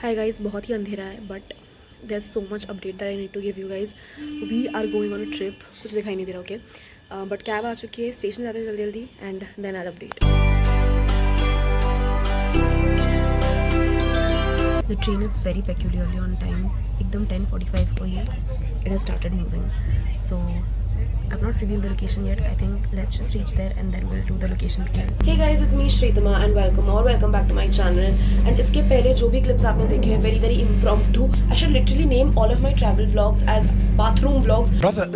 Hi guys, बहुत ही अंधेरा है but there so much update that I need to give you guys. We are going on a trip. कुछ दिखाई नहीं दे रहा ओके, बट कैब आ चुकी है, स्टेशन जाते हैं जल्दी जल्दी and then I update. The train is very peculiarly on time. एकदम 10:45 को ही it has started moving. So I've not revealed the location yet. I think let's just reach there and then we'll do the location reveal. Hey guys, it's me Shritama and welcome back to my channel. And इसके पहले जो भी clips आपने देखे हैं very impromptu. I should literally name all of my travel vlogs as bathroom vlogs. Brother,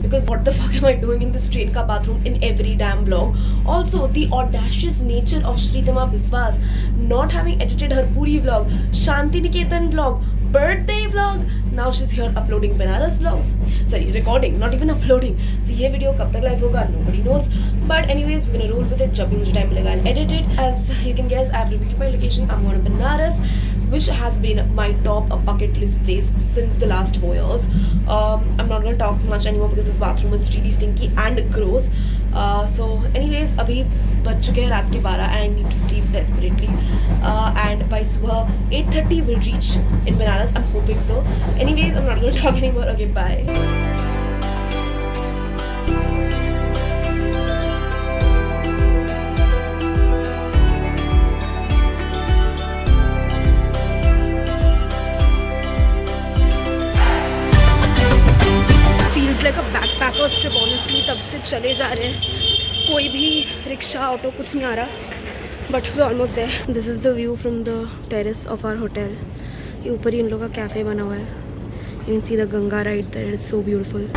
Because what the fuck am I doing in this train ka bathroom in every damn vlog? Also, the audacious nature of Shritama Biswas not having edited her puri vlog, Shanti Niketan vlog, birthday vlog. Now she's here uploading Banaras vlogs. Sorry, recording, not even uploading. So ये video कब तक live होगा nobody knows. But anyways, we're gonna roll with it. जब भी मुझे time मिलेगा I'll edit it. As you can guess, I've revealed my location. I'm going to Banaras, which has been my top bucket list place since the last 4 years. I'm not gonna talk much anymore because this bathroom is really stinky and gross. So anyways, अभी बज चुके हैं रात के 12 and I need to sleep desperately. And by सुबह 8:30 we'll reach in Banaras. I'm hoping so. Anyways, I'm not gonna talk anymore. Okay, bye. Like a backpackers trip honestly. तब से चले जा रहे हैं, कोई भी रिक्शा ऑटो कुछ नहीं आ रहा but we almost there. This is the view from the terrace of our hotel. ये ऊपर ही इन लोगों का कैफ़े बना हुआ है. You can see the Ganga right there. It's so beautiful.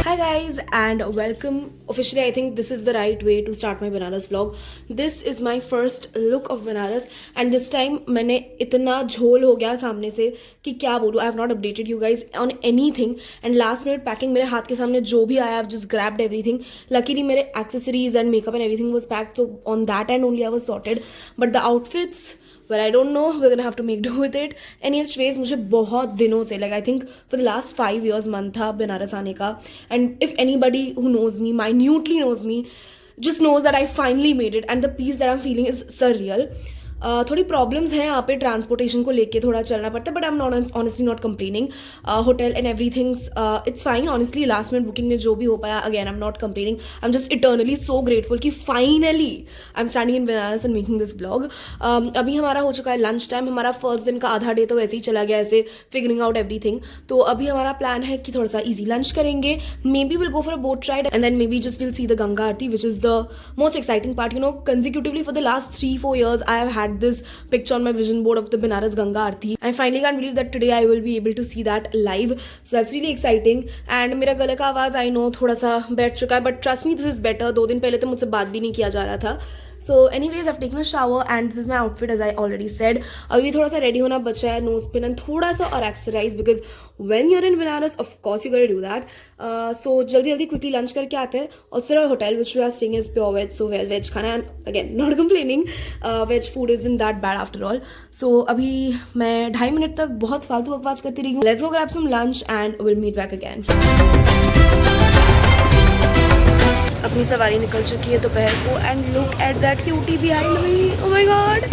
Hi guys and welcome. Officially I think this is the right way to start my Banaras vlog. This is my first look of Banaras and this time मैंने इतना झोल हो गया सामने से कि क्या बोलूँ. I have not updated you guys on anything and last minute packing मेरे हाथ के सामने जो भी आया I've just grabbed everything. Luckily मेरे accessories and makeup and everything was packed, so on that end only I was sorted. But the outfits, well, I don't know. We're gonna have to make do with it. Anyways, मुझे बहुत दिनों से like I think for the last 5 years मन था बनारस आने का. And if anybody who knows me, minutely knows me, just knows that I finally made it and the peace that I'm feeling is surreal. थोड़ी problems हैं यहाँ पे transportation को लेके, थोड़ा चलना पड़ता है but I am not honestly not complaining. Hotel and everything's it's fine. Honestly last minute booking में जो भी हो पाया again I am not complaining. I am just eternally so grateful कि finally I am standing in Banaras and making this blog. अभी हमारा हो चुका है लंच टाइम. हमारा फर्स्ट दिन का आधा डे तो वैसे ही चला गया ऐसे फिगरिंग आउट एवरीथिंग. तो अभी हमारा प्लान है कि थोड़ा सा ईजी लंच करेंगे. Maybe will go for a boat ride and then maybe just will see the Ganga Aarti which is the most exciting part. You know, consecutively for the last 3-4 years I have had this picture on my vision board of the Banaras Ganga Aarti. I finally can't believe that today I will be able to see that live. So that's really exciting. And मेरा गले का आवाज़ I know थोड़ा सा बैठ चुका है but trust me this is better. 2 दिन पहले तो मुझसे बात भी नहीं किया जा रहा था. So anyways, I've taken a shower and this is my outfit as I already said. अभी थोड़ा सा रेडी होना बचा है, nose pin and थोड़ा सा और exercise because when you're in Banaras, of course you gotta do that. So जल्दी quickly lunch करके आते हैं. Also hotel which we are staying is pure veg, so well veg खाना. Again, not complaining. Veg food isn't that bad after all. So अभी मैं 2.5 minute तक बहुत फालतू बकवास करती रही हूँ. Let's go grab some lunch and we'll meet back again. अपनी सवारी निकल चुकी है दोपहर को and look at that cutie behind me. Oh my god.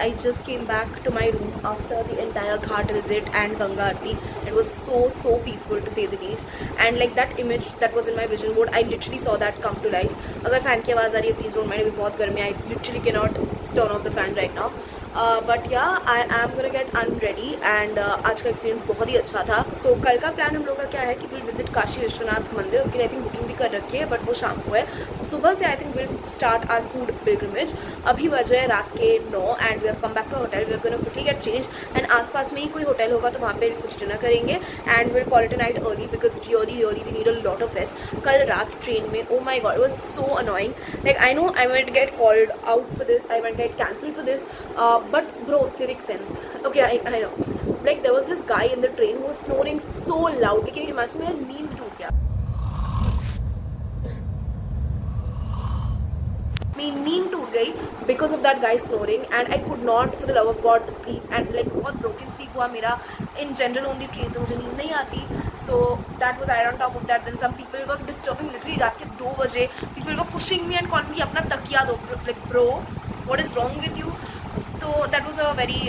I just came back to my room after the entire Ghat visit and Ganga Aarti. It was so peaceful to say the least. And like that image that was in my vision board, I literally saw that come to life. अगर fan की आवाज़ आ रही है please don't mind, अभी बहुत गर्मी है. I literally cannot turn off the fan right now. But yeah, I am gonna get unready and आज का एक्सपीरियंस बहुत ही अच्छा था. So कल का प्लान हम लोग का क्या है कि we'll visit काशी विश्वनाथ मंदिर. उसके लिए I think बुकिंग भी कर रखी है बट वो शाम को है. So सुबह से I think we'll start our food pilgrimage. अभी बजे है रात के 9 and we have come back to our hotel. We are gonna quickly get changed and आसपास में ही कोई होटल होगा तो वहाँ पे कुछ डिनर करेंगे and we'll call it a night early because really we need a lot of rest. कल रात ट्रेन में oh my god it was so annoying. Like I know I might get called out for this, I might get cancelled for this. But bro, civic sense. Okay, I know. Like there was this guy in the train who was snoring so loudly. Can you imagine? मेरा नींद टूट गया. मेरी नींद टूट गई because of that guy snoring and I could not for the love of God sleep and like बहुत broken sleep हुआ मेरा. In general only train से मुझे नींद नहीं आती. So that was added on top of that. Then some people were disturbing literally रात के 2 बजे. People were pushing me and calling me अपना तकिया दो. Like bro, what is wrong with you? तो that was a very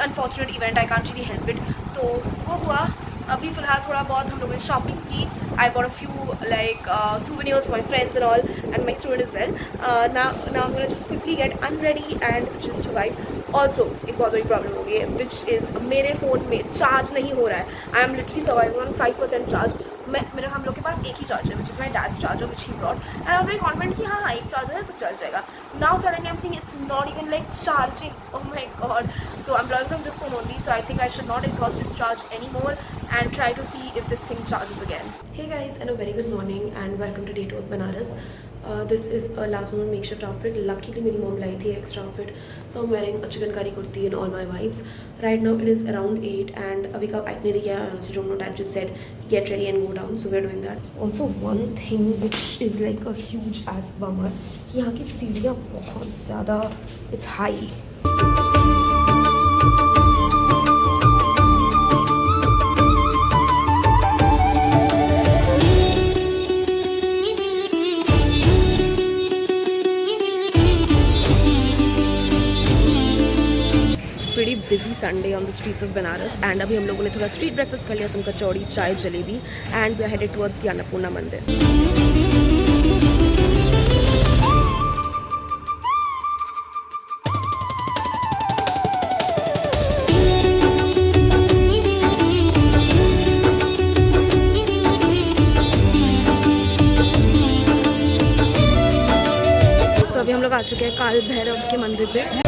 unfortunate event. I can't really help it. तो वो हुआ. अभी फ़िलहाल थोड़ा बहुत हम लोगों ने शॉपिंग की. I bought a few like souvenirs for my friends and all and my student as well. Now I'm gonna just quickly get unready and just vibe. Also एक बहुत बड़ी प्रॉब्लम हो गई है which is मेरे phone में charge नहीं हो रहा है. I am literally surviving on 5% charge. मेरे हम लोग के पास एक ही चार्जर है which is my dad's charger which he brought and I was like confident कि हाँ एक चार्जर है तो चल जाएगा. Now suddenly I'm seeing it's not even like charging. Oh my god. So I'm learning from this phone only, so I think I should not exhaust its charge anymore and try to see if this thing charges again. Hey guys and a very good morning and welcome to day 2 of Banaras. This is a last moment makeshift outfit. Luckily मेरी mom लाई थी extra outfit, so I'm wearing a chikankari kurti and all my vibes. Right now it is around 8 and अभी का itinerary क्या है I honestly don't know. Dad just said get ready and go down, so we're doing that. Also one thing which is like a huge ass bummer, यहाँ की सीढ़ियाँ बहुत ज़्यादा it's high. Pretty busy Sunday on the streets of Banaras and अभी हम लोगों ने थोड़ा street breakfast कर लिया, some कचौड़ी, चाय, jalebi and we are headed towards the Annapurna मंदिर. So अभी हम लोग आ चुके हैं काल भैरव के मंदिर पे.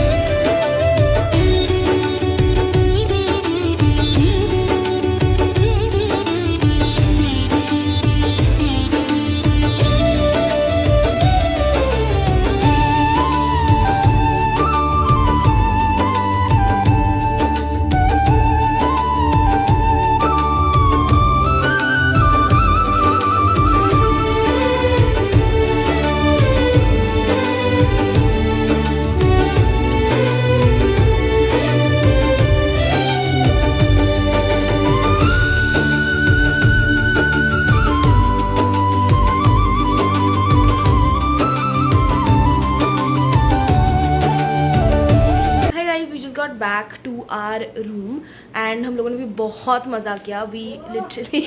Back to our room and हम लोगों ने भी बहुत मज़ा किया. वी लिटरली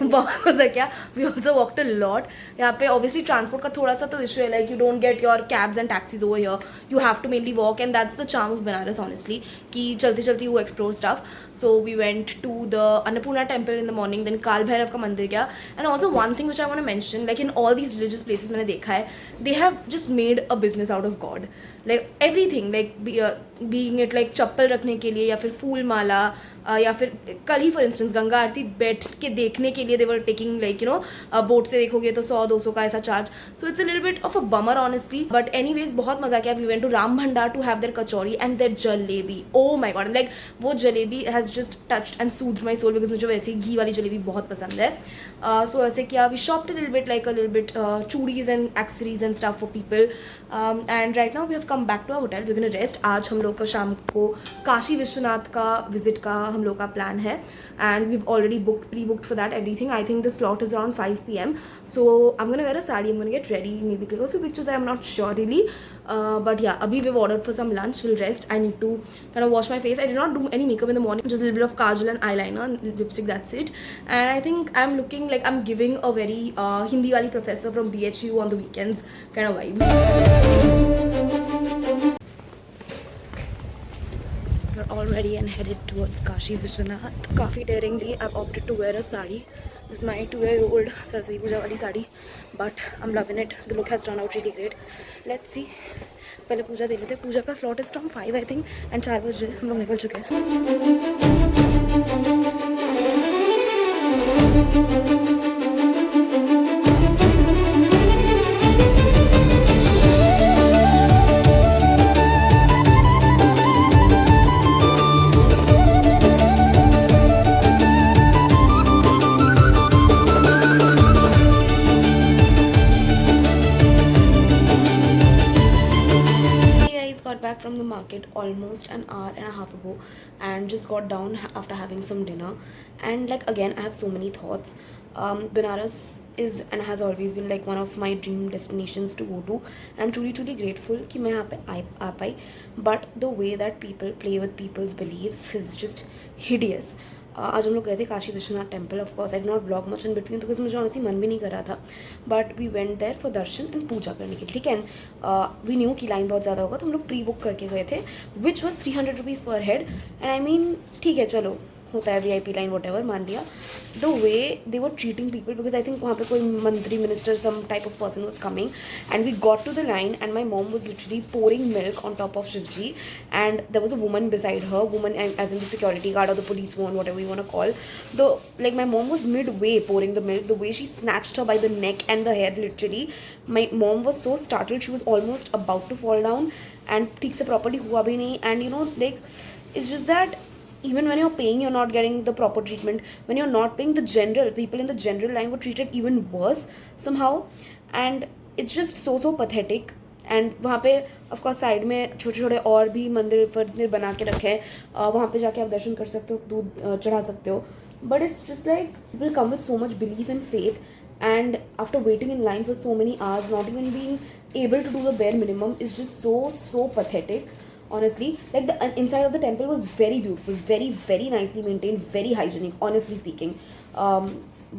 बहुत मज़ा किया. We also walked a lot. यहाँ पे ऑब्वियसली ट्रांसपोर्ट का थोड़ा सा तो इशू है. Like you don't get your cabs and taxis over here. You have to mainly walk and that's the charm of Banaras honestly कि चलते चलते you explore stuff. So we went to the Annapurna temple in the morning. Then Kaal Bhairav का मंदिर गया. And also one thing which I want to mention, like in all these religious places मैंने देखा है they have just made a business out of God. Like everything, like being it like चप्पल रखने के लिए या फिर फूल माला, या फिर कल ही फॉर इंस्टेंस गंगा आरती बैठ के देखने के लिए they were taking like you know boat से देखोगे तो 100-200 का ऐसा charge. So it's a little bit of a bummer honestly, but anyways बहुत मजा किया. We went to Ram Bhandar to have their kachori and their jalebi. Oh my God, like वो jalebi has just touched and soothed my soul because मुझे वैसे घी वाली जलेबी बहुत पसंद है. सो ऐसे किया. We shopped a little bit like a little bit चूड़ीज and accessories and stuff for people. And right now we have come back to our hotel. We gonna rest. आज हम लोग का शाम को काशी विश्वनाथ का विजिट का हम लोग का प्लान है and we've already pre-booked for that everything. I think the slot is around 5 p.m. so I'm gonna wear a sari, I'm gonna get ready, maybe click a few pictures, I'm not sure really. But yeah, abhi we've ordered for some lunch. We'll rest. I need to kind of wash my face. I did not do any makeup in the morning, just a little bit of kajal and eyeliner, lipstick, that's it. And I think I'm looking like I'm giving a very Hindi wali professor from BHU on the weekends kind of vibe. We're all ready and headed towards Kashi Vishwanath. Kafi daringly, I've opted to wear a sari. This is my 2-year-old Saraswati Puja wali sari, but I'm loving it. The look has turned out really great. Let's see. पहले पूजा दे लेते हैं. पूजा का slot is from 5 I think, and 4 बजे हम लोग निकल चुके हैं. Back from the market almost an hour and a half ago and just got down after having some dinner. And like again I have so many thoughts. Banaras is and has always been like one of my dream destinations to go to. I'm truly grateful कि मैं यहाँ पे आ पाई, but the way that people play with people's beliefs is just hideous. आज हम लोग गए थे Kashi Vishwanath temple. Of course I did not blog much in between because मुझे ऑनेस्टली मन भी नहीं कर रहा था, but we went there for darshan and puja करने के लिए. ठीक है, वी न्यू की लाइन बहुत ज़्यादा होगा तो हम लोग प्री बुक करके गए थे विच वॉज 300 रुपीज़ पर हेड. एंड आई मीन ठीक है चलो होता है VIP लाइन वट एवर मान लिया. The way they were treating people because I think वहाँ पे कोई मंत्री minister some type of person was coming and we got to the line and my mom was literally pouring milk on top of Shivji and there was a woman beside her, woman as in the security guard or the policewoman, whatever you want to call. Like my mom was midway pouring the milk, the way she snatched her by the neck and the hair literally. My mom was so startled, she was almost about to fall down and ठीक से properly हुआ भी नहीं. And you know like it's just that even when you're paying you're not getting the proper treatment. When you're not paying, the general people in the general line were treated even worse somehow and it's just so pathetic. And वहाँ पे of course side में छोटे छोटे और भी मंदिर बना के रखे हैं. वहाँ पे जाके आप दर्शन कर सकते हो, दूध चढ़ा सकते हो, but it's just like will come with so much belief and faith. And after waiting in line for so many hours, not even being able to do the bare minimum is just so pathetic. Honestly, like the inside of the temple was very beautiful, very nicely maintained, very hygienic, honestly speaking.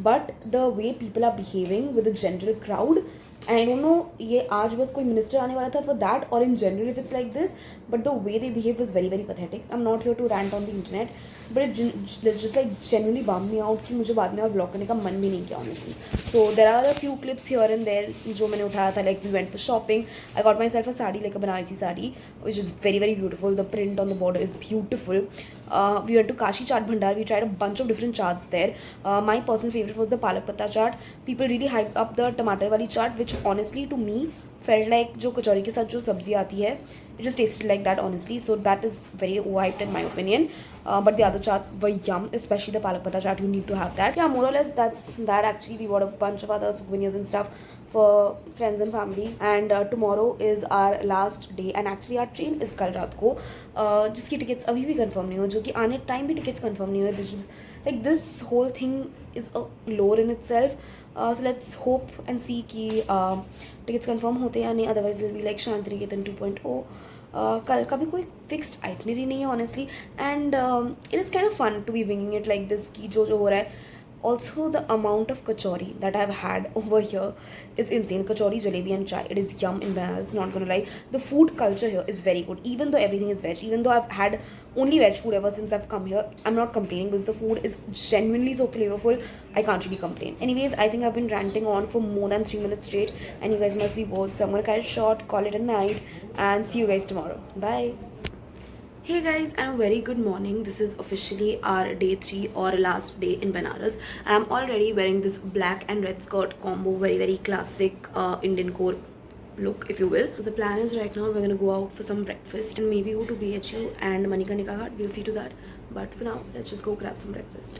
But the way people are behaving with the general crowd, and I don't know ये आज बस कोई minister आने वाला था for that or in general if it's like this, but the way they behave was very pathetic. I'm not here to rant on the internet, but it just like genuinely bummed me out कि मुझे बाद में और blog करने का मन भी नहीं किया honestly. So there are a few clips here and there जो मैंने उठाया था. Like we went for shopping. I got myself a sari, like a Banarasi sari, which is very beautiful. The print on the border is beautiful. We went to Kashi Chaat Bhandar. We tried a bunch of different chaats there. My personal favorite was the Palak Patta chaat. People really hyped up the tomato wali chaat, which honestly to me felt like जो कचौरी के साथ जो सब्जी आती है, it just tasted like that honestly. So that is very overhyped in my opinion. But the other chaats were yum, especially the Palak Patta chaat. You need to have that. Yeah, more or less that's that. Actually, we bought a bunch of other souvenirs and stuff for friends and family. And tomorrow is our last day. And actually our train is कल रात को, जिसकी tickets अभी भी confirm नहीं हो, जो कि आने टाइम भी टिकट्स कंफर्म नहीं हुए. Like this whole thing is a lore in itself. So let's hope and see कि टिकट्स कंफर्म होते हैं या नहीं. Otherwise will be like Shantiniketan 2.0. कल का भी कोई फिक्स्ड आइटनरी नहीं है honestly. And it is kind of fun to be winging it like this कि जो हो रहा है. Also, the amount of kachori that I've had over here is insane. Kachori, jalebi and chai. It is yum in Banaras, not gonna lie. The food culture here is very good. Even though everything is veg, even though I've had only veg food ever since I've come here, I'm not complaining because the food is genuinely so flavorful. I can't really complain. Anyways, I think I've been ranting on for more than 3 minutes straight and you guys must be bored. So I'm gonna cut it short, call it a night and see you guys tomorrow. Bye. Hey guys, and a very good morning. This is officially our day 3 or last day in Banaras. I'm already wearing this black and red skirt combo, very classic Indian core look, if you will. So the plan is right now we're gonna go out for some breakfast and maybe go to BHU and Manikarnika Ghat. We'll see to that. But for now, let's just go grab some breakfast.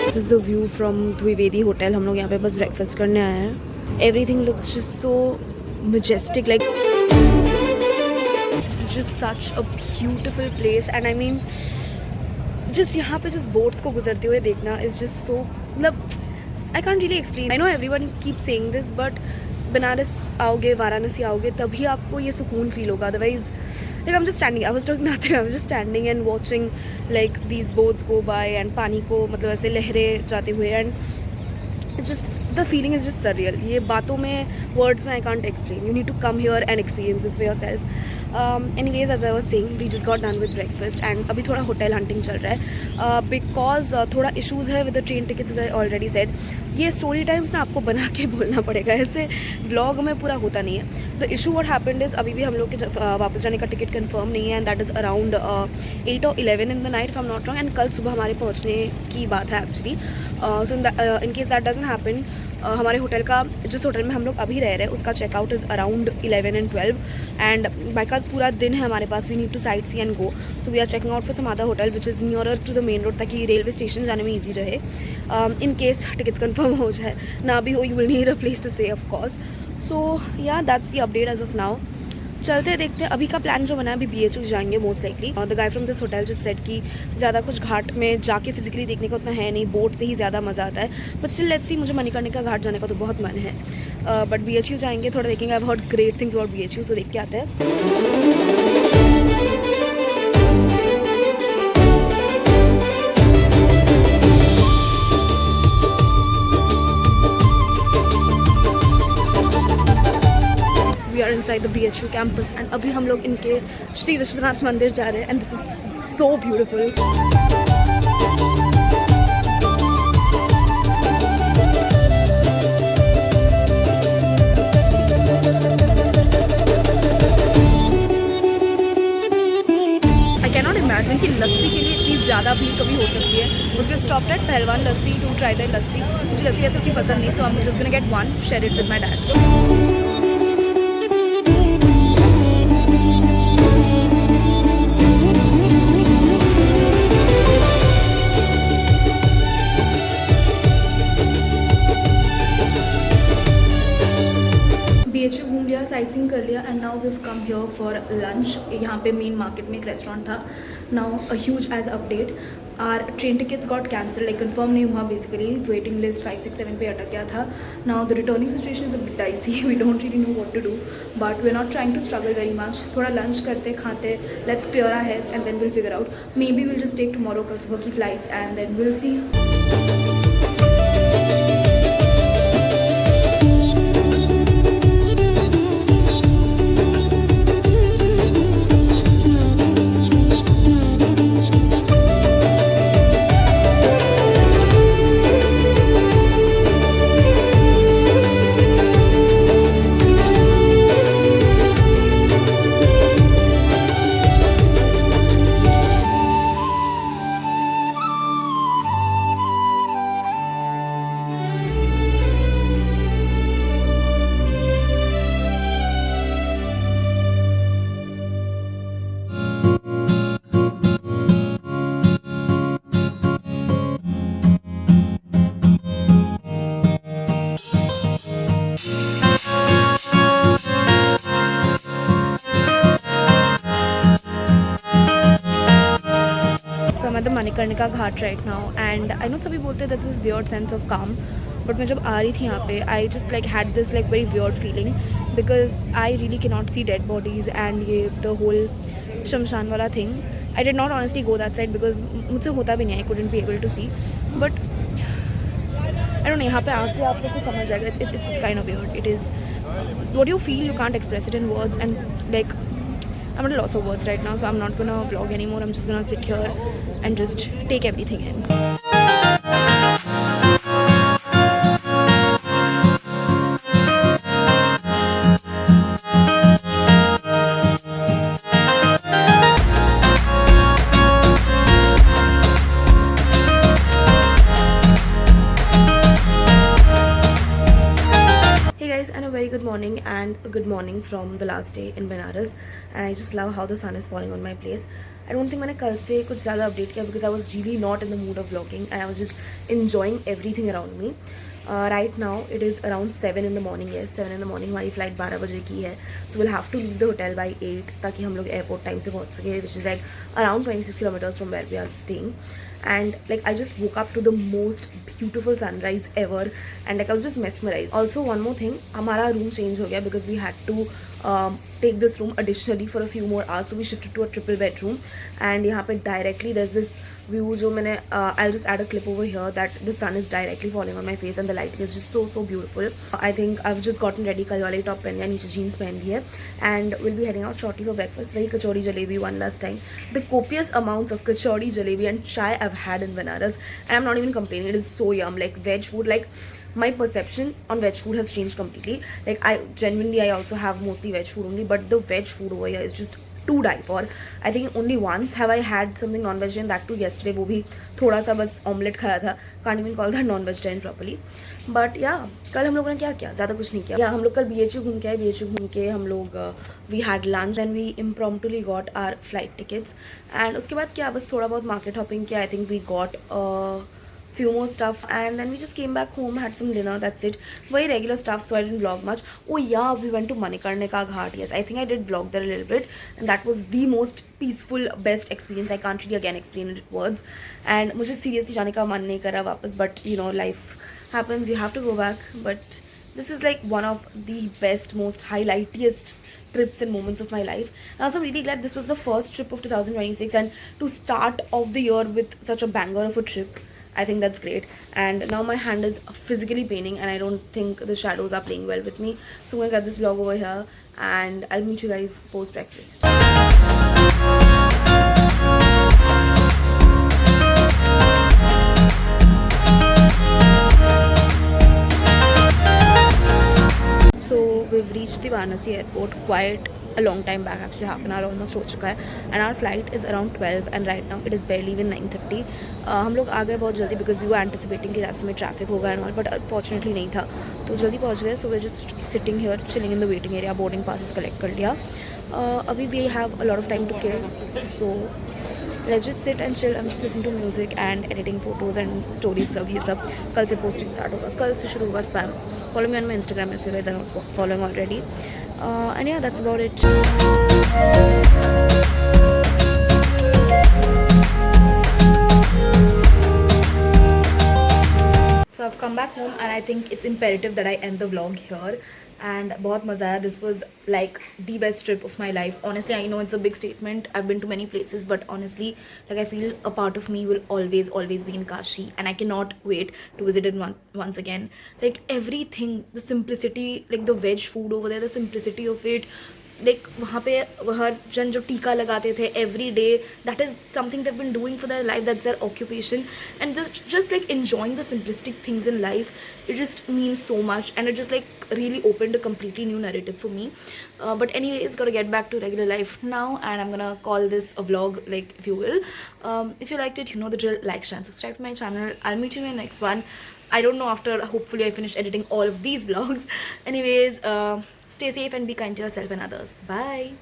This is the view from Dwivedi Hotel. हम लोग यहाँ पे बस breakfast करने आए हैं. Everything looks just so majestic. Like this is just such a beautiful place, and I mean, just यहाँ पे just boats को गुजरते हुए देखना is just so. मतलब I can't really explain. I know everyone keeps saying this, but Banaras आओगे, वाराणसी आओगे, तभी आपको ये सुकून feel होगा. Otherwise, like I'm just standing. I was doing nothing. I was just standing and watching like these boats go by and पानी को मतलब ऐसे लहरें जाते हुए, and it's just the feeling is just surreal. ये बातों में, words में I can't explain. You need to come here and experience this for yourself. Anyways, as I was saying, we just got done with breakfast and अभी थोड़ा hotel hunting चल रहा है because थोड़ा issues है with the train tickets, as I already said. ये story times ना आपको बना के बोलना पड़ेगा, ऐसे vlog में पूरा होता नहीं है. The issue what happened is अभी भी हम लोग के वापस जाने का टिकट कंफर्म नहीं है, and that is around 8 or 11 in the night if I'm not wrong, and कल सुबह हमारे पहुँचने की बात है actually. So in case that doesn't happen, हमारे होटल का जिस होटल में हम लोग अभी रह रहे हैं उसका checkout is around 11 and 12, and bike का पूरा दिन है हमारे पास. We need to sightsee and go, so we are checking out for some other hotel which is nearer to the main road, ताकि रेलवे स्टेशन जाने में easy रहे. इन केस टिकट्स कन्फर्म हो जाए, ना भी हो, you will need a place to stay of course. So yeah that's the update as of now. चलते देखते हैं. अभी का प्लान जो बना है, अभी BHU जाएंगे most likely. The guy from this hotel just said कि ज़्यादा कुछ घाट में जाके फिजिकली देखने का उतना है नहीं, बोट से ही ज़्यादा मज़ा आता है. बट स्टिल लेट्स सी, मुझे मणिकर्णिका घाट जाने का तो बहुत मन है. बट BHU जाएंगे, थोड़ा देखेंगे. I have heard great things about BHU, तो देख के आते हैं. We are inside the BHU campus and अभी हम लोग इनके श्री विश्वनाथ मंदिर जा रहे हैं, and this is so beautiful. I cannot imagine कि लस्सी के लिए इतनी ज़्यादा भीड़ कभी हो सकती है. Would we stopped at पहलवान लस्सी to try the लस्सी? मुझे लस्सी ऐसे उतनी पसंद नहीं, so I'm just gonna get one, share it with my dad. BHU घूम लिया, साइट सीइंग कर लिया, and now we have come here for lunch. यहाँ पे मेन मार्केट में एक रेस्टोरेंट था. Now a huge ass update, our train tickets got cancel, like confirm नहीं हुआ. बेसिकली वेटिंग लिस्ट 5, 6, 7 पे अटक गया था. Now the returning situation is a bit dicey. We don't really know what to do, but we are not trying to struggle very much. थोड़ा lunch करते खाते, let's clear our heads and then will figure out. Maybe will just take tomorrow, कल सुबह की flights, and then will see. I'm at the Manikarnika Ghat right now, and I know सभी बोलते हैं there's this weird sense of calm, but मैं जब आ रही थी यहाँ पे, I just like had this like very weird feeling because I really cannot see dead bodies and ये the whole शमशान वाला thing. I did not honestly go that side because मुझसे होता भी नहीं, I couldn't be able to see, but I don't know, यहाँ पे आके आप लोग को समझ आएगा. It's kind of weird. It is what you feel, you can't express it in words, and like I'm at a loss of words right now, so I'm not gonna vlog anymore. I'm just gonna sit here and just take everything in. morning and a good morning from the last day in Benares, and I just love how the sun is falling on my place. I don't think मैंने कल से कुछ ज़्यादा update किया because I was really not in the mood of vlogging and I was just enjoying everything around me. Right now it is around 7 in the morning. Yes, 7 in the morning. हमारी flight 12 बजे की है, so we'll have to leave the hotel by 8 ताकि हम लोग airport time से पहुँच सके, which is like around 26 kilometers from where we are staying. And like I just woke up to the most beautiful sunrise ever, and like I was just mesmerized. Also one more thing, हमारा room change हो गया because we had to take this room additionally for a few more hours, so we shifted to a triple bedroom. And यहाँ पे directly there's this view जो मैंने I'll just add a clip over here that the sun is directly falling on my face and the lighting is just so beautiful. I think I've just gotten ready, कल वाली top पहन लिया, नीचे jeans पहन ली है, and we'll be heading out shortly for breakfast. रही कचौड़ी jalebi one last time. The copious amounts of kachori, jalebi and chai I've had in Benares, and I'm not even complaining. It is so yum. Like veg food, like my perception on veg food has changed completely. Like I also have mostly veg food only, but the veg food over here is just to die for. I think only once have I had something non-vegetarian, that too yesterday. वो भी थोड़ा सा बस omelette खाया था. Can't even call that non-vegetarian properly. But yeah, कल हम लोगों ने क्या किया, ज़्यादा कुछ नहीं किया. Yeah, हम लोग कल BHU घूम के आए. BHU घूम के हम लोग we had lunch and we impromptu got our flight tickets. And उसके बाद क्या, बस थोड़ा बहुत market hopping किया. I think we got few more stuff and then we just came back home, had some dinner, that's it. Very regular stuff, so I didn't vlog much. Oh yeah, we went to Manikarnika Ghat. Yes, I think I did vlog there a little bit, and that was the most peaceful, best experience. I can't really again explain it in words, and मुझे seriously जाने का मन नहीं करा वापस, but you know, life happens, you have to go back. But this is like one of the best, most highlightiest trips and moments of my life. And also I'm really glad this was the first trip of 2026, and to start off the year with such a banger of a trip, I think that's great. And now my hand is physically paining and I don't think the shadows are playing well with me, so I'm gonna cut this vlog over here and I'll meet you guys post breakfast. So we've reached the Varanasi airport quite a long time back, actually half an hour almost हो चुका है, and our flight is around 12 and right now it is barely even 9:30. हम लोग आ गए बहुत जल्दी because we were anticipating कि रास्ते में traffic होगा and all, but unfortunately नहीं था, तो जल्दी पहुँच गए. So we're just sitting here chilling in the waiting area. boarding passes collect कर लिया. अभी we have a lot of time to kill, so let's just sit and chill. I'm just listening to music and editing photos and stories. सब ये सब कल से posting start होगा, कल से शुरू होगा spam. Follow me on my Instagram if you guys are not following already. And yeah, that's about it. So I've come back home and I think it's imperative that I end the vlog here. And बहुत मज़ा आया. This was like the best trip of my life. Honestly, I know it's a big statement. I've been to many places, but honestly, like I feel a part of me will always be in Kashi, and I cannot wait to visit it once again. Like everything, the simplicity, like the veg food over there, the simplicity of it. Like वहाँ पे हर जन जो टीका लगाते थे every day, that is something they've been doing for their life, that's their occupation, and just like enjoying the simplistic things in life, it just means so much, and it just like really opened a completely new narrative for me. But anyways, gotta get back to regular life now, and I'm gonna call this a vlog, like, if you will. If you liked it, you know the drill. Like, share and subscribe to my channel. I'll meet you in the next one. I don't know, after hopefully I finish editing all of these vlogs. Anyways, stay safe and be kind to yourself and others. Bye.